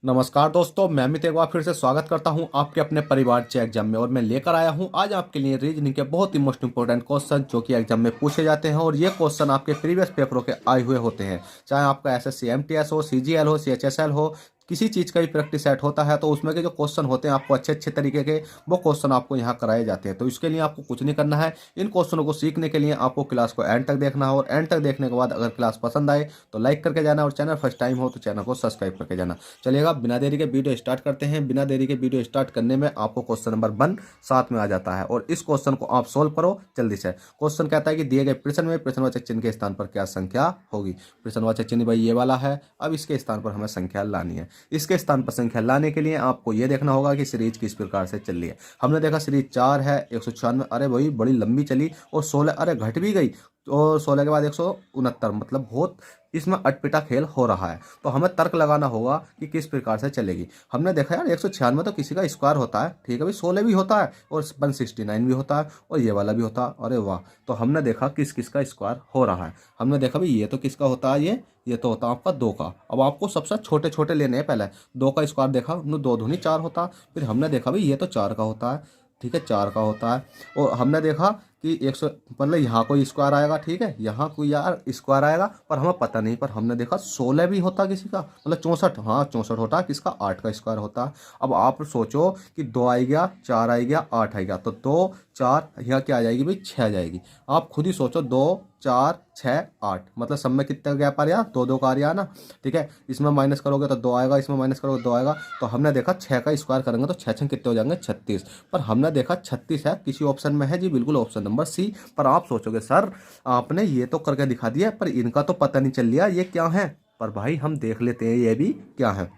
नमस्कार दोस्तों, मैं अमित एक बार फिर से स्वागत करता हूं आपके अपने परिवार चे एग्जाम में। और मैं लेकर आया हूं आज आपके लिए रीजनिंग के बहुत ही मोस्ट इंपॉर्टेंट क्वेश्चन जो कि एग्जाम में पूछे जाते हैं। और ये क्वेश्चन आपके प्रीवियस पेपरों के आए हुए होते हैं, चाहे आपका एसएससी एमटीएस हो, सीजीएल हो, सीएचएसएल हो, किसी चीज़ का भी प्रैक्टिस सेट होता है तो उसमें के जो क्वेश्चन होते हैं आपको अच्छे अच्छे तरीके के वो क्वेश्चन आपको यहाँ कराए जाते हैं। तो इसके लिए आपको कुछ नहीं करना है, इन क्वेश्चनों को सीखने के लिए आपको क्लास को एंड तक देखना है। और एंड तक देखने के बाद अगर क्लास पसंद आए तो लाइक करके जाना, और चैनल फर्स्ट टाइम हो तो चैनल को सब्सक्राइब करके जाना। चलिएगा, बिना देरी के वीडियो स्टार्ट करते हैं। बिना देरी के वीडियो स्टार्ट करने में आपको क्वेश्चन नंबर 1 साथ में आ जाता है और इस क्वेश्चन को आप सोल्व करो जल्दी से। क्वेश्चन कहता है कि दिए गए प्रश्न में प्रश्नवाचक चिन्ह के स्थान पर क्या संख्या होगी। प्रश्नवाचक चिन्ह भाई ये वाला है। अब इसके स्थान पर हमें संख्या लानी है। इसके स्थान पर संख्या लाने के लिए आपको ये देखना होगा कि सीरीज किस प्रकार से चल रही है। हमने देखा सीरीज 4 है 196, अरे भाई बड़ी लंबी चली। और 16 अरे घट भी गई, और 16 के बाद 169, मतलब बहुत इसमें अटपिटा खेल हो रहा है। तो हमें तर्क लगाना होगा कि किस प्रकार से चलेगी। हमने देखा यार 196 तो किसी का स्क्वायर होता है, ठीक है भाई, 16 भी होता है और 169 भी होता है और ये वाला भी होता है। अरे वाह, तो हमने देखा किस किस का स्क्वायर हो रहा है। हमने देखा भाई ये तो किसका होता है, ये तो होता है आपका 2 का। अब आपको सबसे छोटे छोटे लेने हैं। पहले 2 का स्क्वायर देखा, 2 दूनी 4 होता। फिर हमने देखा भाई ये तो 4 का होता है, ठीक है, 4 का होता है। और हमने देखा कि 100 मतलब यहाँ कोई स्क्वायर आएगा, ठीक है, यहाँ कोई यार स्क्वायर आएगा, पर हमें पता नहीं। पर हमने देखा 16 भी होता किसी का, मतलब 64, हाँ 64 होता है, किसका 8 का स्क्वायर होता है। अब आप सोचो कि 2 आ गया, 4 आ गया, 8 आ गया, तो 2 4 यहाँ क्या आ जाएगी भाई, 6 आ जाएगी। आप खुद ही सोचो, 2 4 6 8, मतलब सब में कितना गैप आ रहा, 2 2 का आ रहा है ना, ठीक है। इसमें माइनस करोगे तो 2 आएगा, इसमें माइनस करोगे 2 आएगा। तो हमने देखा 6 का स्क्वायर करेंगे तो 6 6 कितने हो जाएंगे, 36। पर हमने देखा 36 है, किसी ऑप्शन में है जी, बिल्कुल ऑप्शन नंबर सी। पर आप सोचोगे सर आपने ये तो करके दिखा दिया पर इनका तो पता नहीं चल लिया ये क्या है। पर भाई हम देख लेते हैं ये भी क्या है।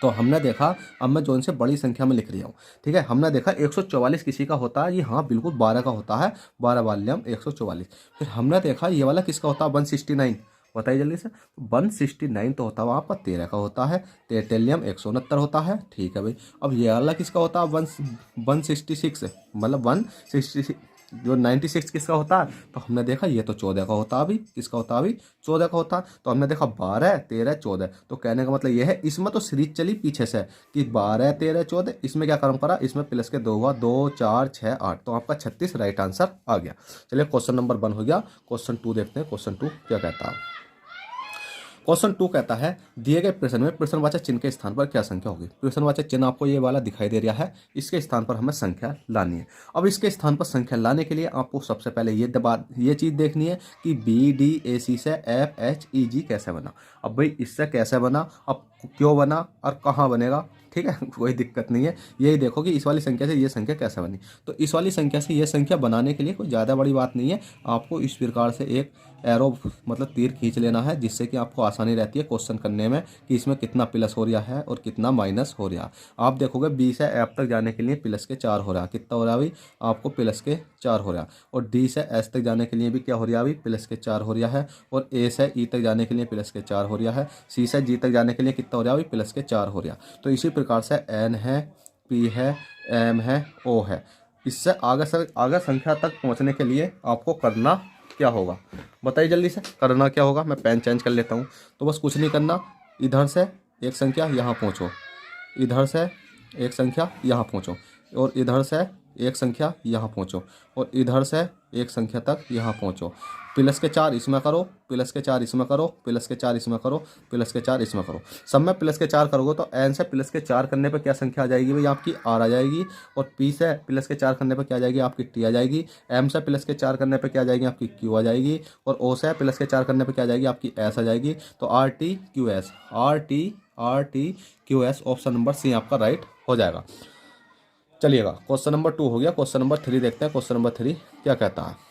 तो हमने देखा, अब मैं जो इनसे बड़ी संख्या में लिख रहा हूँ, ठीक है। हमने देखा 144 किसी का होता है, ये हाँ बिल्कुल 12 का होता है, 12 वाल्यम 144। फिर हमने देखा ये वाला किसका होता है, 169। बताइए जल्दी से। 169 तो होता है आपका 13 का होता है, तेलियम 169 होता है, ठीक है भाई। अब ये वाला किसका होता है, 166, मतलब 166, जो 96 किसका होता है। तो हमने देखा ये तो 14 का होता है, अभी किसका होता है, अभी 14 का होता है। तो हमने देखा 12 13 14, तो कहने का मतलब ये है इसमें तो सीरीज चली पीछे से कि 12 13 14, इसमें क्या कर्म करा, इसमें प्लस के 2 हुआ, 2 4 6 8, तो आपका 36 राइट आंसर आ गया। चलिए क्वेश्चन नंबर 1 हो गया। क्वेश्चन 2 देखते हैं, क्वेश्चन 2 क्या कहता है। क्वेश्चन 2 कहता है दिए गए प्रश्न में प्रश्नवाचक चिन्ह के स्थान पर क्या संख्या होगी। प्रश्नवाचक चिन्ह आपको ये वाला दिखाई दे रहा है, इसके स्थान पर हमें संख्या लानी है। अब इसके स्थान पर संख्या लाने के लिए आपको सबसे पहले ये चीज़ देखनी है कि BDAC से FHEG कैसे बना। अब भाई इससे कैसे बना, अब क्यों बना और कहाँ बनेगा, ठीक है, कोई दिक्कत नहीं है। यही देखो कि इस वाली संख्या से ये संख्या कैसे बनी। तो इस वाली संख्या से ये संख्या बनाने के लिए कोई ज़्यादा बड़ी बात नहीं है। आपको इस प्रकार से एक एरो मतलब तीर खींच लेना है, जिससे कि आपको आसानी रहती है क्वेश्चन करने में कि इसमें कितना प्लस हो रहा है और कितना माइनस हो रहा है। आप देखोगे B से F तक जाने के लिए प्लस के 4 हो रहा है, कितना हो रहा है भाई, आपको प्लस के 4 हो रहा है। और D से S तक जाने के लिए भी क्या हो रहा है भाई, प्लस के 4 हो रहा है। और A से E तक जाने के लिए प्लस के 4 हो रहा है। C से G तक जाने के लिए कितना हो रहा है भाई, प्लस के 4 हो रहा है। तो इसी प्रकार से N है, P है, M है, O है। इससे आगे संख्या तक पहुँचने के लिए आपको करना क्या होगा, बताइए जल्दी से, करना क्या होगा। मैं पेन चेंज कर लेता हूँ। तो बस कुछ नहीं करना, इधर से एक संख्या यहाँ पहुँचो, इधर से एक संख्या यहाँ पहुँचो, और इधर से एक संख्या यहाँ पहुँचो, और इधर से एक संख्या तक यहाँ पहुँचो। प्लस के 4 इसमें करो, प्लस के 4 इसमें करो, प्लस के 4 इसमें करो, प्लस के 4 इसमें करो। सब में प्लस के 4 करोगे तो एन से प्लस के 4 करने पर क्या संख्या आ जाएगी भाई, आपकी आर आ जाएगी। और पी से प्लस के 4 करने पर क्या आ जाएगी, आपकी टी आ जाएगी। एम से प्लस के 4 करने पर क्या आ जाएगी, आपकी क्यू आ जाएगी। और ओ से प्लस के 4 करने पर क्या आ जाएगी, आपकी एस आ जाएगी। तो RT QS option number C आपका राइट हो जाएगा। चलिएगा क्वेश्चन नंबर 2 हो गया। क्वेश्चन नंबर 3 देखते हैं। क्वेश्चन नंबर 3 क्या कहता है।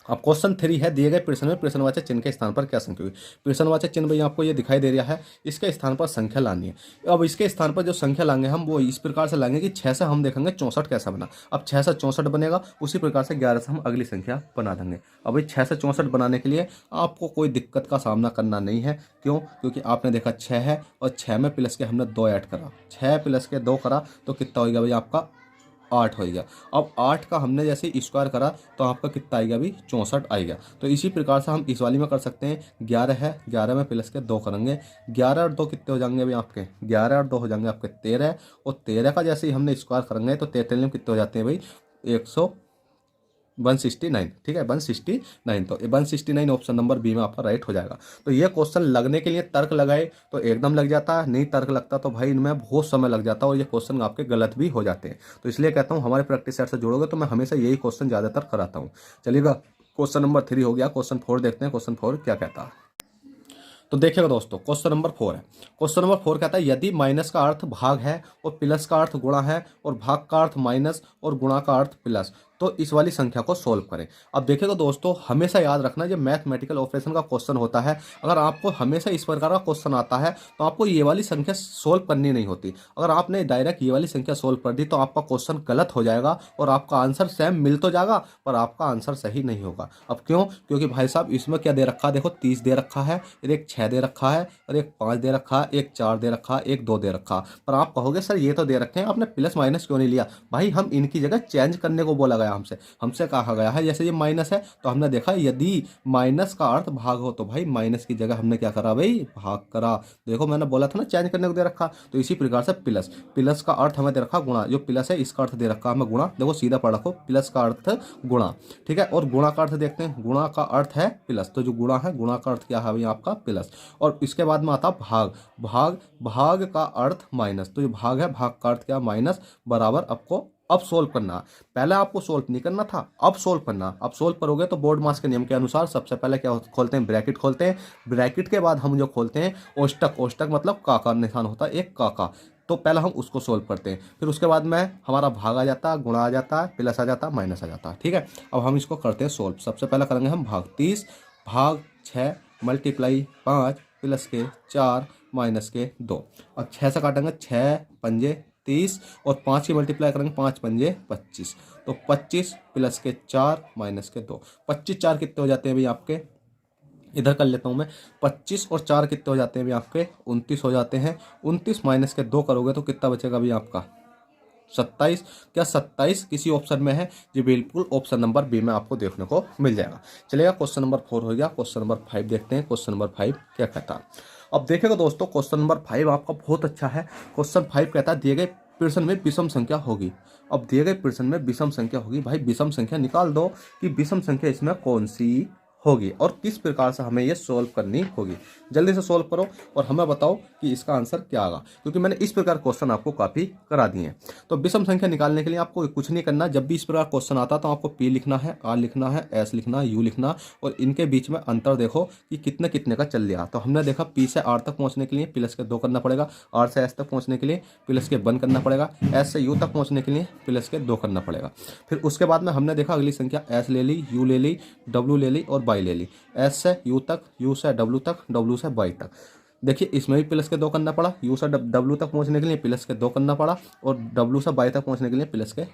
अब क्वेश्चन 3 है दिए गए प्रश्न में प्रश्नवाचक चिन्ह के स्थान पर क्या संख्या हुई। प्रश्नवाचक चिन्ह भाई आपको ये दिखाई दे रहा है, इसके स्थान पर संख्या लानी है। अब इसके स्थान पर जो संख्या लाएंगे हम वो इस प्रकार से लाएंगे कि 6 से हम देखेंगे 64 कैसा बना। अब 6 से 64 बनेगा, उसी प्रकार से 11 से हम अगली संख्या बना देंगे। अब भाई 6 से 64 बनाने के लिए आपको कोई दिक्कत का सामना करना नहीं है। क्यों, क्योंकि आपने देखा 6 है और 6 में प्लस के हमने 2 ऐड करा, 6 प्लस के 2 करा तो कितना हो गया भाई आपका 8 हो गया। अब 8 का हमने जैसे स्क्वायर करा तो आपका कितना आएगा अभी 64 आएगा। तो इसी प्रकार से हम इस वाली में कर सकते हैं। 11 है, 11 में प्लस के 2 करेंगे, 11 और 2 कितने हो जाएंगे अभी आपके, 11 और 2 हो जाएंगे आपके 13, और 13 का जैसे ही हमने स्क्वायर करेंगे तो 13 में कितने हो जाते हैं भाई 169। ठीक है 169, तो 169 ऑप्शन नंबर बी में आपका राइट हो जाएगा। तो ये क्वेश्चन लगने के लिए तर्क लगाए तो एकदम लग जाता है, नहीं तर्क लगता तो भाई इनमें बहुत समय लग जाता है और ये क्वेश्चन आपके गलत भी हो जाते हैं। तो इसलिए कहता हूँ हमारे प्रैक्टिस सेट से जुड़ोगे तो मैं हमेशा यही क्वेश्चन ज़्यादातर कराता हूँ। चलिएगा क्वेश्चन नंबर 3 हो गया, क्वेश्चन 4 देखते हैं। क्वेश्चन 4 क्या कहता है, तो देखिएगा दोस्तों क्वेश्चन नंबर 4 है। क्वेश्चन नंबर 4 कहता है यदि माइनस का अर्थ भाग है और प्लस का अर्थ गुणा है और भाग का अर्थ माइनस और गुणा का अर्थ प्लस, तो इस वाली संख्या को सोल्व करें। अब देखिएगा दोस्तों हमेशा याद रखना जब मैथमेटिकल ऑपरेशन का क्वेश्चन होता है, अगर आपको हमेशा इस प्रकार का क्वेश्चन आता है तो आपको ये वाली संख्या सोल्व करनी नहीं होती। अगर आपने डायरेक्ट ये वाली संख्या सोल्व कर दी तो आपका क्वेश्चन गलत हो जाएगा और आपका आंसर सेम मिल तो जाएगा पर आपका आंसर सही नहीं होगा। अब क्यों, क्योंकि भाई साहब इसमें क्या दे रखा है, देखो 30 दे रखा है, एक 6 दे रखा है और एक 5 दे रखा है, एक 4 दे रखा है, एक 2 दे रखा है। पर आप कहोगे सर ये तो दे रखे हैं, आपने प्लस माइनस क्यों नहीं लिया। भाई हम इनकी जगह चेंज करने को बोला गया हमसे हमसे कहा गया है जैसे ये माइनस है तो हमने देखा यदि माइनस का अर्थ भाग हो तो भाई माइनस की जगह हमने क्या करा भाई भाग करा। देखो मैंने बोला था ना चेंज करने को दे रखा। तो इसी प्रकार से प्लस, प्लस का अर्थ हमें दे रखा गुणा, जो प्लस है इसका अर्थ दे रखा हमें गुणा। देखो सीधा पढ़ रखो प्लस का अर्थ गुणा, ठीक है। और गुणा का अर्थ देखते हैं, गुणा का अर्थ है प्लस, तो जो गुणा है गुणा का अर्थ क्या है भाई आपका प्लस। और इसके बाद में आता भाग, भाग भाग का अर्थ माइनस, तो जो भाग है भाग का अर्थ क्या माइनस, बराबर आपको अब सोल्व करना। पहले आपको सोल्व नहीं करना था, अब सोल्व करना। अब सोल्व करोगे तो बोर्ड मास के नियम के अनुसार सबसे पहले क्या खोलते हैं, ब्रैकेट खोलते हैं। ब्रैकेट के बाद हम जो खोलते हैं ओष्टक, ओष्टक मतलब का निशान होता है एक का। तो पहले हम उसको सोल्व करते हैं, फिर उसके बाद में हमारा भाग आ जाता है, गुणा आ जाता है, प्लस आ जाता है, माइनस आ जाता है। ठीक है, अब हम इसको करते हैं सोल्व। सबसे पहले करेंगे हम भाग 30 भाग 6 मल्टीप्लाई 5 प्लस के 4 माइनस के 2। अब 6 से काटेंगे, 6 पंजे 30 और 5 की मल्टीप्लाई करेंगे, 5 पंजे 25। तो 25 प्लस के 4 माइनस के 2। 25 4 कितने हो जाते हैं भाई आपके, इधर कर लेता हूँ मैं, 25 और 4 कितने हो जाते हैं भाई आपके 29 हो जाते हैं। 29 माइनस के 2 करोगे तो कितना बचेगा भाई आपका 27। क्या 27 किसी ऑप्शन में है जी, बिल्कुल ऑप्शन नंबर बी में आपको देखने को मिल जाएगा। चलिएगा क्वेश्चन नंबर 4 हो गया। क्वेश्चन नंबर 5 देखते हैं। क्वेश्चन नंबर 5 क्या कहता है, अब देखिएगा दोस्तों क्वेश्चन नंबर 5 आपका बहुत अच्छा है। क्वेश्चन 5 कहता है दिए गए प्रश्न में विषम संख्या होगी। अब दिए गए प्रश्न में विषम संख्या होगी, भाई विषम संख्या निकाल दो कि विषम संख्या इसमें कौन सी होगी और किस प्रकार से हमें ये सोल्व करनी होगी। जल्दी से सोल्व करो और हमें बताओ कि इसका आंसर क्या आएगा, क्योंकि मैंने इस प्रकार क्वेश्चन आपको काफ़ी करा दिए हैं। तो विषम संख्या निकालने के लिए आपको कुछ नहीं करना, जब भी इस प्रकार क्वेश्चन आता तो आपको पी लिखना है, आर लिखना है, एस लिखना है, यू लिखना, और इनके बीच में अंतर देखो कि कितने कितने का चल रहा। तो हमने देखा पी से आर तक पहुँचने के लिए प्लस के 2 करना पड़ेगा, आर से एस तक पहुँचने के लिए प्लस के 1 करना पड़ेगा, एस से यू तक पहुँचने के लिए प्लस के 2 करना पड़ेगा। फिर उसके बाद में हमने देखा अगली संख्या एस ले ली, यू ले ली, डब्ल्यू ले ली और वाई ले ली। एस से यू तक, यू से डब्ल्यू तक, डब्ल्यू से वाई तक। देखिए इसमें भी प्लस के 2 करना पड़ा, यू से डब्ल्यू तक पहुंचने के लिए प्लस के 2 करना पड़ा और डब्ल्यू से वाई तक पहुंचने के लिए प्लस के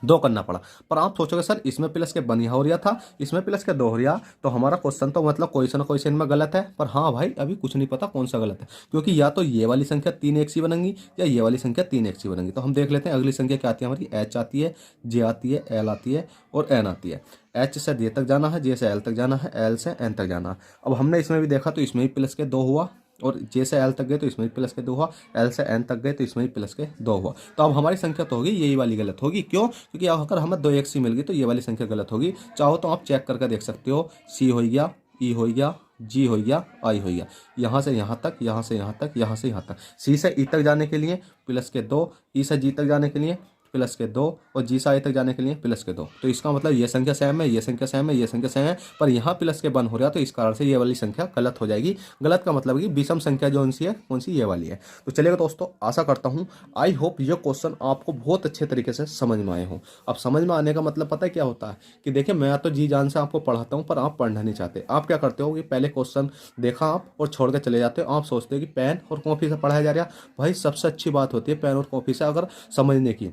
2 करना पड़ा। पर आप सोचोगे सर इसमें प्लस के 1 हो रहा था, इसमें प्लस के 2 हो रहा, तो हमारा क्वेश्चन तो मतलब कोई से ना कोई से इनमें गलत है। पर हाँ भाई अभी कुछ नहीं पता कौन सा गलत है, क्योंकि या तो ये वाली संख्या 3 एक सी बनेंगी या ये वाली संख्या 3 एक सी बनेंगी। तो हम देख लेते हैं अगली संख्या क्या आती है हमारी, एच आती है, जे आती है, एल आती है और एन आती है। एच से जे तक जाना है, जे से एल तक जाना है, एल से एन तक जाना है। अब हमने इसमें भी देखा तो इसमें भी प्लस के 2 हुआ और जे से एल तक गए तो इसमें भी प्लस के 2 हुआ, एल से एन तक गए तो इसमें भी प्लस के 2 हुआ। तो अब हमारी संख्या तो होगी यही वाली गलत होगी। क्यों, क्योंकि अगर हमें 2 एक सी मिल गई तो ये वाली संख्या गलत होगी। चाहो तो आप चेक करके देख सकते हो, सी हो गया, ई हो गया, जी हो गया, आई हो गया, यहाँ से यहाँ तक, यहाँ से यहाँ तक, यहाँ से यहाँ तक। सी से ई तक जाने के लिए प्लस के 2, ई से जी तक जाने के लिए प्लस के 2 और जी से आई तक जाने के लिए प्लस के 2। तो इसका मतलब ये संख्या सेम है, ये संख्या सेम है, ये संख्या सेम है, पर यहाँ प्लस के 1 हो रहा, तो इस कारण से ये वाली संख्या गलत हो जाएगी। गलत का मतलब कि विषम संख्या जो उनसी है कौन सी, ये वाली है। तो चलिएगा दोस्तों, आशा करता हूँ आई होप ये क्वेश्चन आपको बहुत अच्छे तरीके से समझ में आए हों। अब समझ में आने का मतलब पता है क्या होता है कि देखिए मैं तो जी जान से आपको पढ़ाता हूँ पर आप पढ़ना नहीं चाहते। आप क्या करते हो कि पहले क्वेश्चन देखा आप और छोड़ के चले जाते हो। आप सोचते हो कि पेन और कॉपी से पढ़ाया जा रहा है। भाई सबसे अच्छी बात होती है पेन और कॉपी से अगर समझने की,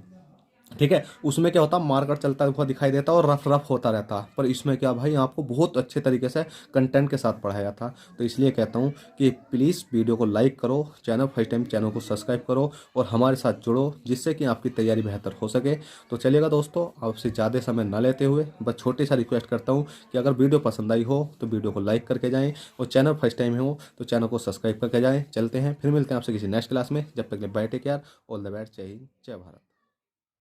ठीक है। उसमें क्या होता, मारकर चलता हुआ दिखाई देता और रफ रफ होता रहता, पर इसमें क्या भाई आपको बहुत अच्छे तरीके से कंटेंट के साथ पढ़ाया था। तो इसलिए कहता हूँ कि प्लीज़ वीडियो को लाइक करो, चैनल फर्स्ट टाइम चैनल को सब्सक्राइब करो और हमारे साथ जुड़ो, जिससे कि आपकी तैयारी बेहतर हो सके। तो चलिएगा दोस्तों, आपसे ज़्यादा समय ना लेते हुए बस छोटी सा रिक्वेस्ट करता हूँ कि अगर वीडियो पसंद आई हो तो वीडियो को लाइक करके जाएँ, और चैनल फर्स्ट टाइम हो तो चैनल को सब्सक्राइब करके जाएँ। चलते हैं, फिर मिलते हैं आपसे किसी नेक्स्ट क्लास में। जब तक के bye, take care, all the best, जय हिंद, जय भारत।